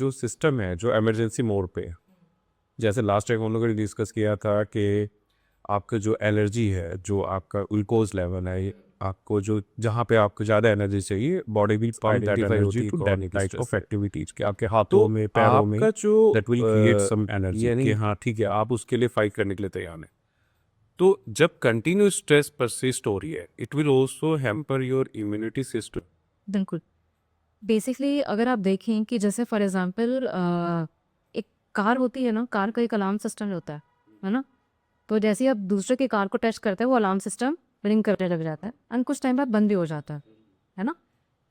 जो सिस्टम है जो इमरजेंसी मोड पे है, जैसे लास्ट टाइम हम लोगों ने डिस्कस किया था कि आपका जो एनर्जी है, जो आपका ग्लूकोज लेवल है, आपको जो जहाँ पे आपको ज़्यादा एनर्जी चाहिए, body will pump that identify energy होती है to that chronic type stress of से। एक्टिविटीज के आपके तो हाथों में, पैरों में, आपका जो that will create some energy यानी कि हाँ ठीक है, आप उसके लिए फाइट करने के लिए तैयार हैं। तो जब कंटिन्यूस स्ट्रेस परसिस्ट हो रही है, it will also hamper your immunity system. बिल्कुल। बेसिकली अगर आप देखें कि जैसे फॉर एग्जांपल एक कार होती है ना, कार का एक अलार्म सिस्टम होता है ना। तो जैसे ही आप दूसरे की कार को टच करते हैं वो अलार्म सिस्टम रिंग करने लग जाता है एंड कुछ टाइम बाद बंद भी हो जाता है ना।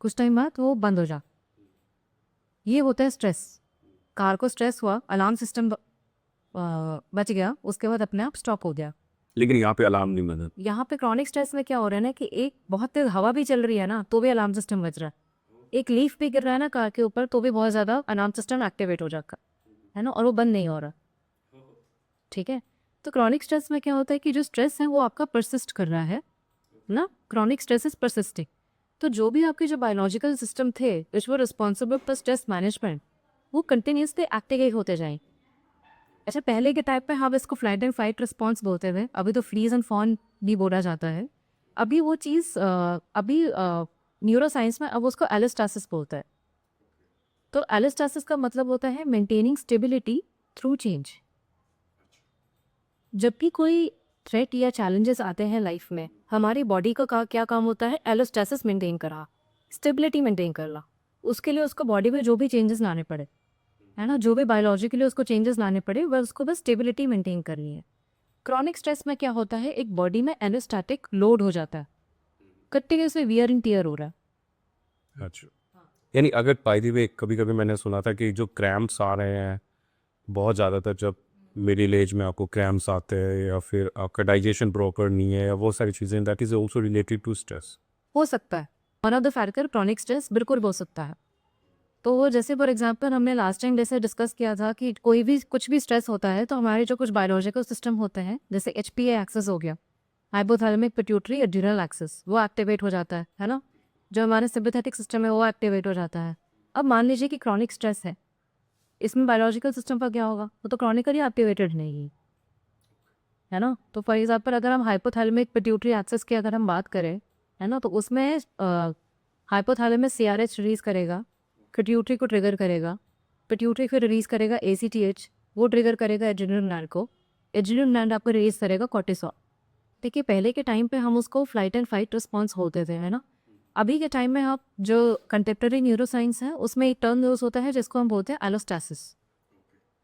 कुछ टाइम बाद वो बंद हो जाता। ये होता है स्ट्रेस। कार को स्ट्रेस हुआ, अलार्म सिस्टम बच गया, उसके बाद अपने आप स्टॉप हो गया। लेकिन यहाँ पे अलार्म नहीं बजा। यहाँ पे क्रॉनिक स्ट्रेस में क्या हो रहा है ना कि एक बहुत तेज हवा भी चल रही है ना तो भी अलार्म सिस्टम बज रहा है। एक लीफ भी गिर रहा है ना कार के ऊपर तो भी बहुत ज़्यादा अलार्म सिस्टम एक्टिवेट हो जाता है ना, और वो बंद नहीं हो रहा। ठीक है। तो क्रॉनिक स्ट्रेस में क्या होता है कि जो स्ट्रेस है वो आपका परसिस्ट कर रहा है ना। Chronic stress is persisting. तो जो भी आपके जो बायोलॉजिकल सिस्टम थे which were responsible for stress management, वो कंटिन्यूसली एक्टिवेट होते जाएं। अच्छा, पहले के टाइप पे हम इसको फ्लाइट एंड फाइट रिस्पॉन्स बोलते थे, अभी तो फ्रीज एंड फॉन भी बोला जाता है। अभी वो चीज़ अभी न्यूरो साइंस में अब उसको एलिस्टासिस बोलता है। तो एलिस्टासिस का मतलब होता है मेंटेनिंग स्टेबिलिटी थ्रू चेंज। जब भी कोई थ्रेट या चैलेंजेस आते हैं लाइफ में, हमारी बॉडी का क्या काम होता है? एलिस्टासिस मेंटेन करा, स्टेबिलिटी मेंटेन करना। उसके लिए उसको बॉडी में जो भी चेंजेस लाने पड़े, है ना, जो भी बायोलॉजिकली उसको चेंजेस लाने पड़े, वह उसको बस स्टेबिलिटी मेंटेन करनी है। क्रॉनिक स्ट्रेस में क्या होता है? एक बॉडी में एनेस्थेटिक लोड हो जाता है, कंटिन्यूसली वियर एंड टियर हो रहा है। अच्छा, यानी अगर बाय द वे कभी कभी मैंने सुना था कि जो क्रैम्प्स आ रहे हैं बहुत ज़्यादातर, जब मिडिल एज में आपको क्रैम्प्स आते हैं या फिर आपका डाइजेशन प्रॉपर नहीं है या वो सारी चीज़ें, that is also related to stress. हो सकता है one of the factor chronic stress बिल्कुल हो सकता है। तो वो जैसे फॉर एग्जांपल हमने लास्ट टाइम जैसे डिस्कस किया था कि कोई भी कुछ भी स्ट्रेस होता है तो हमारे जो कुछ बायोलॉजिकल सिस्टम होते हैं, जैसे HPA एक्सेस हो गया, हाइपोथैलेमिक पिट्यूटरी एड्रिनल एक्सेस, वो एक्टिवेट हो जाता है ना। जो हमारे सिंपैथेटिक सिस्टम है वो एक्टिवेट हो जाता है। अब मान लीजिए कि क्रॉनिक स्ट्रेस है, इसमें बायोलॉजिकल सिस्टम का क्या होगा? वो तो क्रॉनिकली एक्टिवेटेड नहीं है ना। तो फॉर एग्जाम्पल अगर हम हाइपोथैलेमिक पिट्यूटरी एक्सेस की अगर हम बात करें, है ना, तो उसमें हाइपोथैलेमस CRH रिलीज करेगा, पिट्यूटरी को ट्रिगर करेगा, पिट्यूटरी फिर रिलीज करेगा ACTH, वो ट्रिगर करेगा एड्रिनल ग्लैंड को, एड्रिनल ग्लैंड आपको रिलीज करेगा कॉर्टिसोल। देखिए पहले के टाइम पे हम उसको फ्लाइट एंड फाइट रिस्पॉन्स होते थे, है ना। अभी के टाइम में आप जो कंटेम्प्रेरी न्यूरोसाइंस है उसमें एक टर्म यूज होता है जिसको हम बोलते हैं एलोस्टैसिस।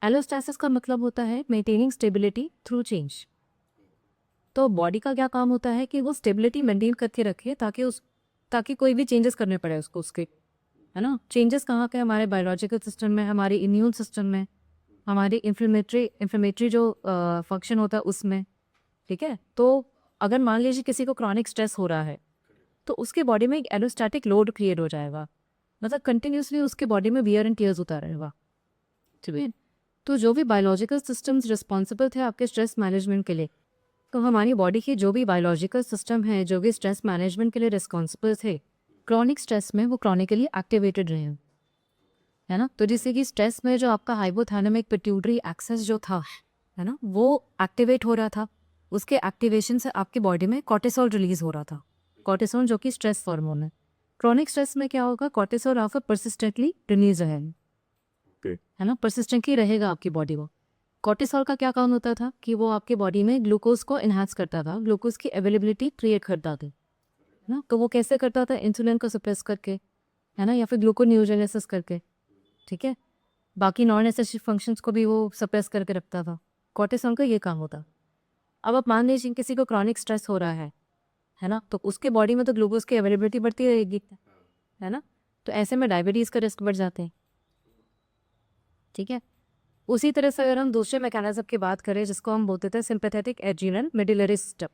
एलोस्टैसिस का मतलब होता है मेंटेनिंग स्टेबिलिटी थ्रू चेंज। तो बॉडी का क्या काम होता है कि वो स्टेबिलिटी मेंटेन करके रखे ताकि कोई भी चेंजेस करने पड़े उसको, उसके, है ना। चेंजेस कहाँ के? हमारे बायोलॉजिकल सिस्टम में, हमारे इम्यून सिस्टम में, हमारी इन्फ्लेमेटरी जो फंक्शन होता है उसमें। ठीक है। तो अगर मान लीजिए किसी को क्रॉनिक स्ट्रेस हो रहा है तो उसके बॉडी में एक एलोस्टैटिक लोड क्रिएट हो जाएगा, मतलब कंटिन्यूसली उसके बॉडी में वियर एंड टीयर्स होता रहेगा। ठीक है। तो जो भी बायोलॉजिकल सिस्टम्स रिस्पॉन्सिबल थे आपके स्ट्रेस मैनेजमेंट के लिए, तो हमारी बॉडी के जो भी बायोलॉजिकल सिस्टम है जो भी स्ट्रेस मैनेजमेंट के लिए रिस्पॉन्सिबल थे, क्रॉनिक स्ट्रेस में वो क्रॉनिकली एक्टिवेटेड रहे, है ना। तो जिससे कि स्ट्रेस में जो आपका हाइपोथैलेमिक पिट्यूटरी एक्सेस जो था, है ना, वो एक्टिवेट हो रहा था। उसके एक्टिवेशन से आपकी बॉडी में कॉर्टिसोल रिलीज हो रहा था, कॉर्टिसोल जो कि स्ट्रेस हार्मोन है। क्रॉनिक स्ट्रेस में क्या होगा? कॉर्टिसोल आपका परसिस्टेंटली रिलीज है ना, परसिस्टेंटली रहेगा आपकी बॉडी में। कॉर्टिसोल का क्या काम होता था कि वो आपके बॉडी में ग्लूकोज को इन्हांस करता था, ग्लूकोज की अवेलेबिलिटी क्रिएट करता था, है ना। तो वो कैसे करता था? इंसुलिन को सप्रेस करके, है ना, या फिर ग्लूकोन्यूजेनेसिस करके। ठीक है। बाकी नॉन एसेसिव फंक्शंस को भी वो सप्रेस करके रखता था। कॉर्टिसोल का ये काम होता। अब आप मान लीजिए किसी को क्रॉनिक स्ट्रेस हो रहा है ना, तो उसके बॉडी में तो ग्लूकोज की अवेलेबिलिटी बढ़ती रहेगी, है ना। तो ऐसे में डायबिटीज़ का रिस्क बढ़ जाते हैं। ठीक है। उसी तरह से अगर हम दूसरे मैकेनिज्म की बात करें जिसको हम बोलते थे sympathetic adrenal medullary system,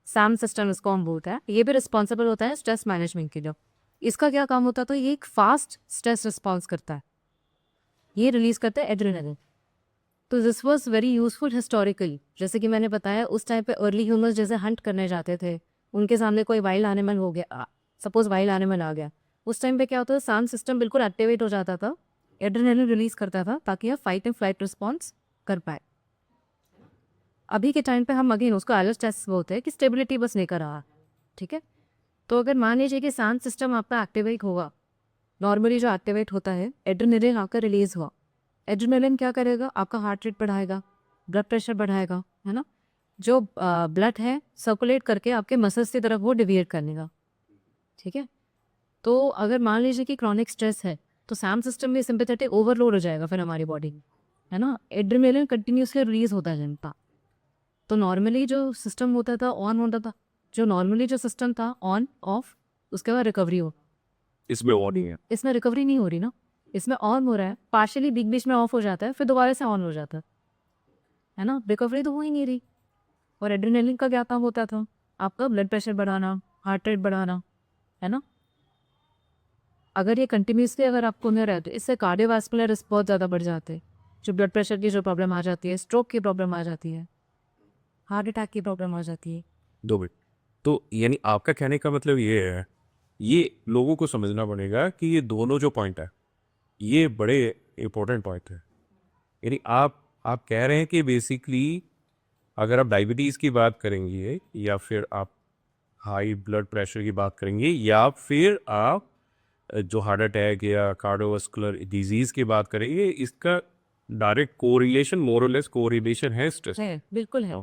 Sam system इसको हम बोलते हैं, ये भी रिस्पॉन्सिबल होता है स्ट्रेस मैनेजमेंट के लिए। इसका क्या काम होता है? तो ये एक फास्ट स्ट्रेस रिस्पॉन्स करता है, ये रिलीज करता है एड्रेनलिन। तो this was very useful historically. जैसे कि मैंने बताया उस टाइम पे अर्ली ह्यूमंस जैसे हंट करने जाते थे, उनके सामने कोई वाइल्ड एनिमल हो गया, सपोज वाइल्ड एनिमल आ गया, उस टाइम पे क्या होता था? साम सिस्टम बिल्कुल एक्टिवेट हो जाता था, एड्रेनलिन रिलीज करता था ताकि आप फाइट एंड फ्लाइट रिस्पॉन्स कर पाए। अभी के टाइम पे हम अगेन उसको एलोस्टेसिस बोलते हैं कि स्टेबिलिटी बस नहीं कर रहा, ठीक है। तो अगर मान लीजिए कि सांस सिस्टम आपका एक्टिवेट होगा, नॉर्मली जो एक्टिवेट होता है, एड्रेनलिन आपका रिलीज हुआ। एड्रेनलिन क्या करेगा, आपका हार्ट रेट बढ़ाएगा, ब्लड प्रेशर बढ़ाएगा, है ना। जो ब्लड है सर्कुलेट करके आपके मसल्स की तरफ वो डिविएट करनेगा, ठीक है। तो अगर मान लीजिए कि क्रॉनिक स्ट्रेस है तो सैम सिस्टम में सिंपैथेटिक ओवरलोड हो जाएगा फिर हमारी बॉडी में, है ना। एड्रेनलिन कंटिन्यूसली रिलीज होता है। तो नॉर्मली जो सिस्टम होता था ऑन होता था, जो नॉर्मली जो सिस्टम था ऑन ऑफ, उसके बाद रिकवरी हो। इसमें और नहीं है। इसमें रिकवरी नहीं हो रही ना, इसमें ऑन हो रहा है, पार्शियली बीच बीच में ऑफ हो जाता है, फिर दोबारा से ऑन हो जाता है ना। रिकवरी तो हो ही नहीं रही। और एड्रेनलिन का क्या काम होता था, आपका ब्लड प्रेशर बढ़ाना, हार्ट रेट बढ़ाना, है ना। अगर ये कंटिन्यूसली अगर आपको मिल रहा है तो इससे कार्डियोवास्कुलर रिस्क बहुत ज़्यादा बढ़ जाते हैं। जो ब्लड प्रेशर की जो प्रॉब्लम आ जाती है, स्ट्रोक की प्रॉब्लम आ जाती है, हार्ट अटैक की प्रॉब्लम आ जाती है। 2 मिनट। तो यानी आपका कहने का मतलब ये है, ये लोगों को समझना पड़ेगा कि ये दोनों जो पॉइंट है, ये बड़े इंपॉर्टेंट पॉइंट है। यानी आप कह रहे हैं कि बेसिकली अगर आप डायबिटीज़ की बात करेंगे या फिर आप हाई ब्लड प्रेशर की बात करेंगे या फिर आप जो हार्ट अटैक या कार्डियोवास्कुलर डिजीज़ की बात करेंगे, इसका डायरेक्ट कोरिलेशन, मोर और लेस कोरिलेशन है स्ट्रेस। है, बिल्कुल है।